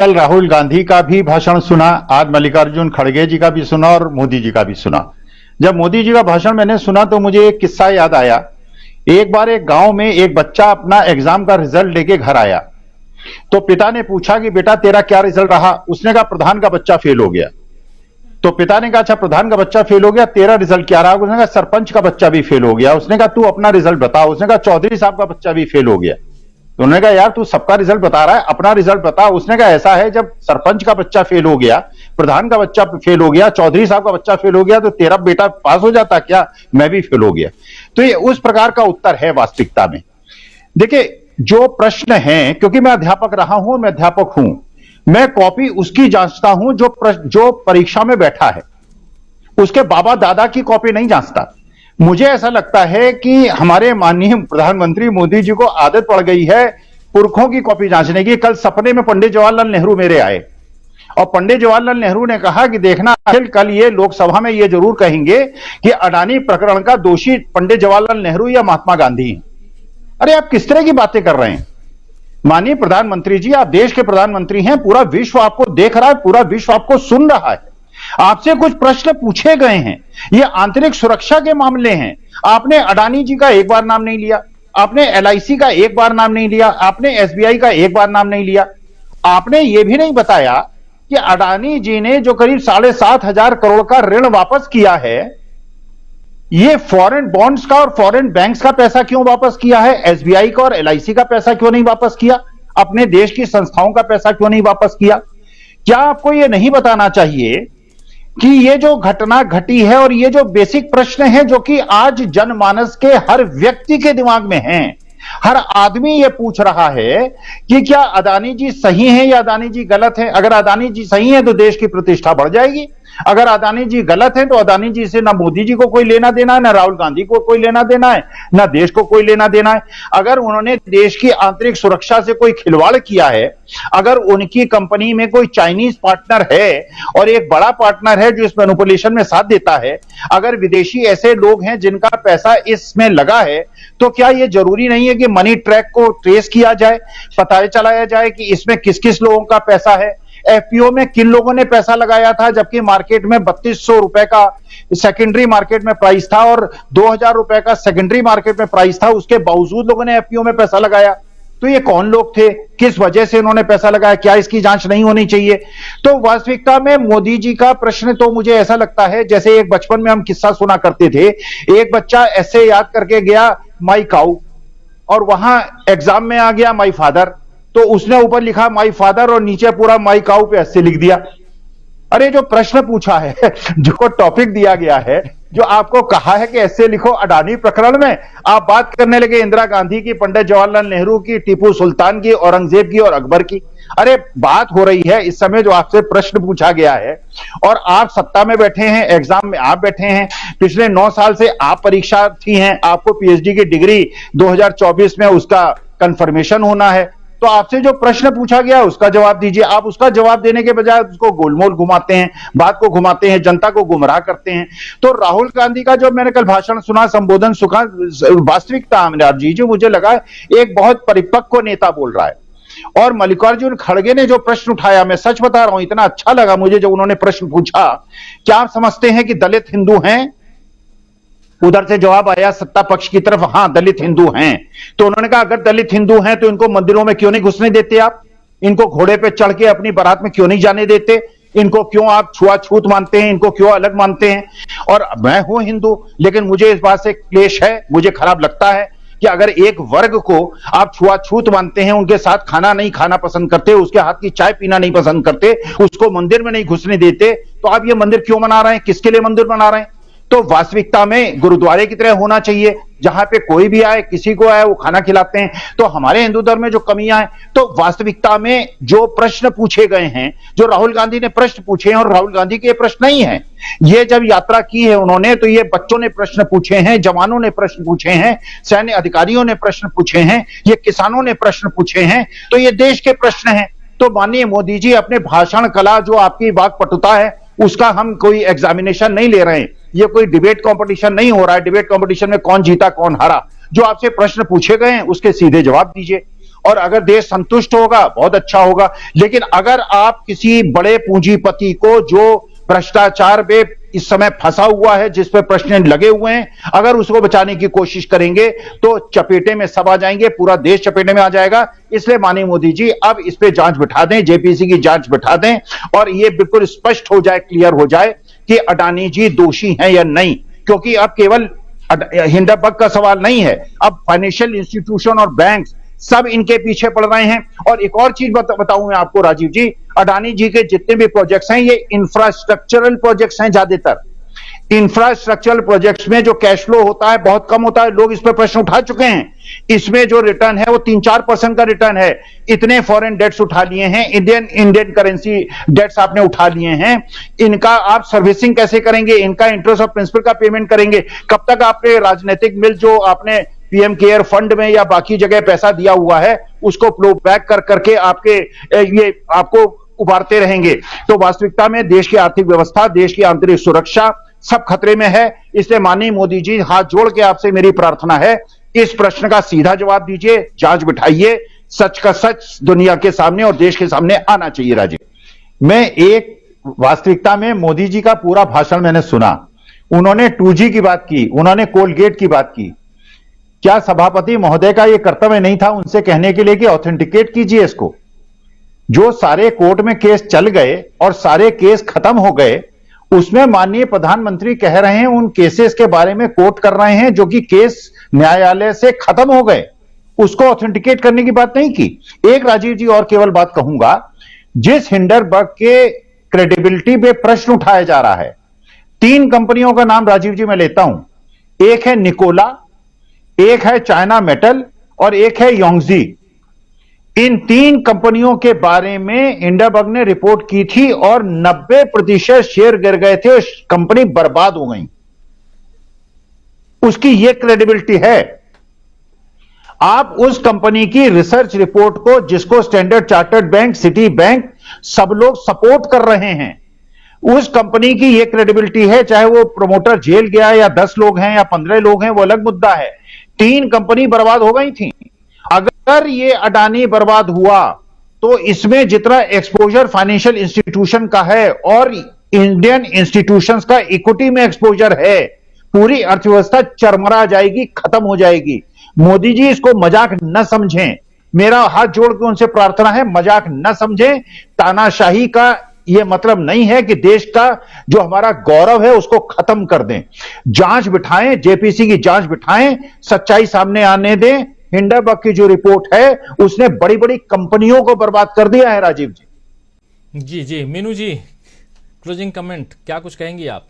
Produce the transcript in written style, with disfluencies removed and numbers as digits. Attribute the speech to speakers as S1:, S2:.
S1: कल राहुल गांधी का भी भाषण सुना, आज मल्लिकार्जुन खड़गे जी का भी सुना और मोदी जी का भी सुना। जब मोदी जी का भाषण मैंने सुना तो मुझे एक किस्सा याद आया। एक बार एक गांव में एक बच्चा अपना एग्जाम का रिजल्ट लेके घर आया, तो पिता ने पूछा कि बेटा तेरा क्या रिजल्ट रहा। उसने कहा प्रधान का बच्चा फेल हो गया। तो पिता ने कहा अच्छा प्रधान का बच्चा फेल हो गया, तेरा रिजल्ट क्या रहा। उसने कहा सरपंच का बच्चा भी फेल हो गया। उसने कहा तू अपना रिजल्ट बता। उसने कहा चौधरी साहब का बच्चा भी फेल हो गया। तो उन्होंने कहा यार तू सबका रिजल्ट बता रहा है, अपना रिजल्ट बता। उसने कहा ऐसा है, जब सरपंच का बच्चा फेल हो गया, प्रधान का बच्चा फेल हो गया, चौधरी साहब का बच्चा फेल हो गया, तो तेरा बेटा पास हो जाता क्या? मैं भी फेल हो गया। तो ये उस प्रकार का उत्तर है वास्तविकता में। देखिए जो प्रश्न है, क्योंकि मैं अध्यापक रहा हूं, मैं अध्यापक हूं, मैं कॉपी उसकी जांचता हूं जो परीक्षा में बैठा है, उसके बाबा दादा की कॉपी नहीं जांचता। मुझे ऐसा लगता है कि हमारे माननीय प्रधानमंत्री मोदी जी को आदत पड़ गई है पुरखों की कॉपी जांचने की। कल सपने में पंडित जवाहरलाल नेहरू मेरे आए और पंडित जवाहरलाल नेहरू ने कहा कि देखना कल ये लोकसभा में ये जरूर कहेंगे कि अडानी प्रकरण का दोषी पंडित जवाहरलाल नेहरू या महात्मा गांधी हैं। अरे आप किस तरह की बातें कर रहे हैं? माननीय प्रधानमंत्री जी, आप देश के प्रधानमंत्री हैं, पूरा विश्व आपको देख रहा है, पूरा विश्व आपको सुन रहा है। आपसे कुछ प्रश्न पूछे गए हैं, ये आंतरिक सुरक्षा के मामले हैं। आपने अडानी जी का एक बार नाम नहीं लिया, आपने एलआईसी का एक बार नाम नहीं लिया, आपने एसबीआई का एक बार नाम नहीं लिया। आपने ये भी नहीं बताया कि अडानी जी ने जो करीब 7,500 करोड़ का ऋण वापस किया है, ये फॉरेन बॉन्ड्स का और फॉरेन बैंक्स का पैसा क्यों वापस किया है? एसबीआई का और एलआईसी का पैसा क्यों नहीं वापस किया? अपने देश की संस्थाओं का पैसा क्यों नहीं वापस किया? क्या आपको यह नहीं बताना चाहिए कि ये जो घटना घटी है और ये जो बेसिक प्रश्न है जो कि आज जनमानस के हर व्यक्ति के दिमाग में हैं, हर आदमी ये पूछ रहा है कि क्या अडानी जी सही हैं या अडानी जी गलत हैं? अगर अडानी जी सही हैं तो देश की प्रतिष्ठा बढ़ जाएगी, अगर अडानी जी गलत हैं तो अडानी जी से ना मोदी जी को कोई लेना देना है, ना राहुल गांधी को कोई लेना देना है, ना देश को कोई लेना देना है। अगर उन्होंने देश की आंतरिक सुरक्षा से कोई खिलवाड़ किया है, अगर उनकी कंपनी में कोई चाइनीज पार्टनर है और एक बड़ा पार्टनर है जो इस मैनिपुलेशन में साथ देता है, अगर विदेशी ऐसे लोग हैं जिनका पैसा इसमें लगा है, तो क्या यह जरूरी नहीं है कि मनी ट्रैक को ट्रेस किया जाए, पता चलाया जाए कि इसमें किस किस लोगों का पैसा है, एफपीओ में किन लोगों ने पैसा लगाया था, जबकि मार्केट में 3200 रुपए का सेकेंडरी मार्केट में प्राइस था और 2000 रुपए का सेकेंडरी मार्केट में प्राइस था, उसके बावजूद लोगों ने एफपीओ में पैसा लगाया। तो ये कौन लोग थे, किस वजह से उन्होंने पैसा लगाया? क्या इसकी जांच नहीं होनी चाहिए? तो वास्तविकता में मोदी जी का प्रश्न तो मुझे ऐसा लगता है जैसे एक बचपन में हम किस्सा सुना करते थे, एक बच्चा ऐसे याद करके गया माई काऊ और वहां एग्जाम में आ गया माई फादर, तो उसने ऊपर लिखा माई फादर और नीचे पूरा माई काऊ पे ऐसे लिख दिया। अरे जो प्रश्न पूछा है, जो टॉपिक दिया गया है, जो आपको कहा है कि ऐसे लिखो अडानी प्रकरण में, आप बात करने लगे इंदिरा गांधी की, पंडित जवाहरलाल नेहरू की, टीपू सुल्तान की, औरंगजेब की और अकबर की। अरे बात हो रही है इस समय जो आपसे प्रश्न पूछा गया है और आप सत्ता में बैठे हैं, एग्जाम में आप बैठे हैं, पिछले 9 साल से आप परीक्षार्थी हैं, आपको पीएचडी की डिग्री 2024 में उसका कंफर्मेशन होना है, तो आपसे जो प्रश्न पूछा गया उसका जवाब दीजिए। आप उसका जवाब देने के बजाय उसको गोलमोल घुमाते हैं, बात को घुमाते हैं, जनता को गुमराह करते हैं। तो राहुल गांधी का जो मैंने कल भाषण सुना, संबोधन सुना, वास्तविकता जी मुझे लगा एक बहुत परिपक्व नेता बोल रहा है। और मल्लिकार्जुन खड़गे ने जो प्रश्न उठाया, मैं सच बता रहा हूं, इतना अच्छा लगा मुझे जब उन्होंने प्रश्न पूछा, क्या आप समझते हैं कि दलित हिंदू हैं? उधर से जवाब आया सत्ता पक्ष की तरफ, हां दलित हिंदू हैं। तो उन्होंने कहा अगर दलित हिंदू हैं तो इनको मंदिरों में क्यों नहीं घुसने देते? आप इनको घोड़े पे चढ़ के अपनी बारात में क्यों नहीं जाने देते? इनको क्यों आप छुआछूत मानते हैं? इनको क्यों अलग मानते हैं? और मैं हूं हिंदू, लेकिन मुझे इस बात से क्लेश है, मुझे खराब लगता है कि अगर एक वर्ग को आप छुआछूत मानते हैं, उनके साथ खाना नहीं खाना पसंद करते, उसके हाथ की चाय पीना नहीं पसंद करते, उसको मंदिर में नहीं घुसने देते, तो आप ये मंदिर क्यों बना रहे हैं? किसके लिए मंदिर बना रहे हैं? तो वास्तविकता में गुरुद्वारे की तरह होना चाहिए, जहां पे कोई भी आए, किसी को आए वो खाना खिलाते हैं। तो हमारे हिंदू धर्म में जो कमियां हैं, तो वास्तविकता में जो प्रश्न पूछे गए हैं, जो राहुल गांधी ने प्रश्न पूछे हैं, और राहुल गांधी के प्रश्न नहीं है, ये जब यात्रा की है उन्होंने, तो ये बच्चों ने प्रश्न पूछे हैं, जवानों ने प्रश्न पूछे हैं, सैन्य अधिकारियों ने प्रश्न पूछे हैं, ये किसानों ने प्रश्न पूछे हैं, तो ये देश के प्रश्न हैं। तो माननीय मोदी जी, अपने भाषण कला जो आपकी वाक्पटुता है, उसका हम कोई एग्जामिनेशन नहीं ले रहे हैं, ये कोई डिबेट कंपटीशन नहीं हो रहा है। डिबेट कंपटीशन में कौन जीता कौन हारा, जो आपसे प्रश्न पूछे गए हैं उसके सीधे जवाब दीजिए। और अगर देश संतुष्ट होगा बहुत अच्छा होगा। लेकिन अगर आप किसी बड़े पूंजीपति को, जो भ्रष्टाचार में इस समय फंसा हुआ है, जिस पर प्रश्न लगे हुए हैं, अगर उसको बचाने की कोशिश करेंगे तो चपेटे में सब आ जाएंगे, पूरा देश चपेटे में आ जाएगा। इसलिए माननीय मोदी जी अब इस पे जांच बिठा दें, जेपीसी की जांच बिठा दें और ये बिल्कुल स्पष्ट हो जाए, क्लियर हो जाए कि अडानी जी दोषी हैं या नहीं। क्योंकि अब केवल हिंडनबर्ग का सवाल नहीं है, अब फाइनेंशियल इंस्टीट्यूशन और बैंक सब इनके पीछे पड़ रहे हैं। और एक और चीज बताऊं मैं आपको राजीव जी, अडानी जी के जितने भी प्रोजेक्ट्स हैं ये इंफ्रास्ट्रक्चरल प्रोजेक्ट्स हैं ज्यादातर। इंफ्रास्ट्रक्चरल प्रोजेक्ट्स में जो कैश फ्लो होता है बहुत कम होता है, लोग इस पर प्रश्न उठा चुके हैं। इसमें जो रिटर्न है वो 3-4% का रिटर्न है। इतने फॉरेन डेट्स उठा लिए हैं, इंडियन करेंसी डेट्स आपने उठा लिए हैं, इनका आप सर्विसिंग कैसे करेंगे, इनका इंटरेस्ट और प्रिंसिपल का पेमेंट करेंगे कब तक? आपने राजनीतिक मिल जो आपने पीएम केयर फंड में या बाकी जगह पैसा दिया हुआ है उसको फ्लो बैक कर करके ये आपको उबारते रहेंगे। तो वास्तविकता में देश की आर्थिक व्यवस्था, देश की आंतरिक सुरक्षा सब खतरे में है। इसलिए माननीय मोदी जी, हाथ जोड़ के आपसे मेरी प्रार्थना है, इस प्रश्न का सीधा जवाब दीजिए, जांच बिठाइए, सच का सच दुनिया के सामने और देश के सामने आना चाहिए। राजीव, मैं एक वास्तविकता में मोदी जी का पूरा भाषण मैंने सुना, उन्होंने 2G की बात की, उन्होंने कोलगेट की बात की। क्या सभापति महोदय का यह कर्तव्य नहीं था उनसे कहने के लिए कि ऑथेंटिकेट कीजिए इसको? जो सारे कोर्ट में केस चल गए और सारे केस खत्म हो गए, उसमें माननीय प्रधानमंत्री कह रहे हैं उन केसेस के बारे में कोट कर रहे हैं जो कि केस न्यायालय से खत्म हो गए, उसको ऑथेंटिकेट करने की बात नहीं की। एक राजीव जी और केवल बात कहूंगा, जिस हिंडनबर्ग के क्रेडिबिलिटी पे प्रश्न उठाया जा रहा है, 3 कंपनियों का नाम राजीव जी मैं लेता हूं, एक है निकोला, एक है चाइना मेटल और एक है योंगजी। इन 3 कंपनियों के बारे में हिंडनबर्ग ने रिपोर्ट की थी और 90% शेयर गिर गए थे, कंपनी बर्बाद हो गई। उसकी यह क्रेडिबिलिटी है। आप उस कंपनी की रिसर्च रिपोर्ट को, जिसको standard chartered bank, city bank सब लोग सपोर्ट कर रहे हैं, उस कंपनी की यह क्रेडिबिलिटी है। चाहे वो प्रमोटर जेल गया या 10 लोग हैं या 15 लोग हैं, वो अलग मुद्दा है। 3 कंपनी बर्बाद हो गई थी। अगर ये अडानी बर्बाद हुआ तो इसमें जितना एक्सपोजर फाइनेंशियल इंस्टीट्यूशन का है और इंडियन इंस्टीट्यूशंस का इक्विटी में एक्सपोजर है, पूरी अर्थव्यवस्था चरमरा जाएगी, खत्म हो जाएगी। मोदी जी इसको मजाक न समझें, मेरा हाथ जोड़ के उनसे प्रार्थना है, मजाक न समझें। तानाशाही का यह मतलब नहीं है कि देश का जो हमारा गौरव है उसको खत्म कर दें। जांच बिठाएं, जेपीसी की जांच बिठाएं, सच्चाई सामने आने दें। हिंडनबर्ग की जो रिपोर्ट है उसने बड़ी बड़ी कंपनियों को बर्बाद कर दिया है। राजीव जी
S2: जी मीनू जी, क्लोजिंग कमेंट क्या कुछ कहेंगी आप?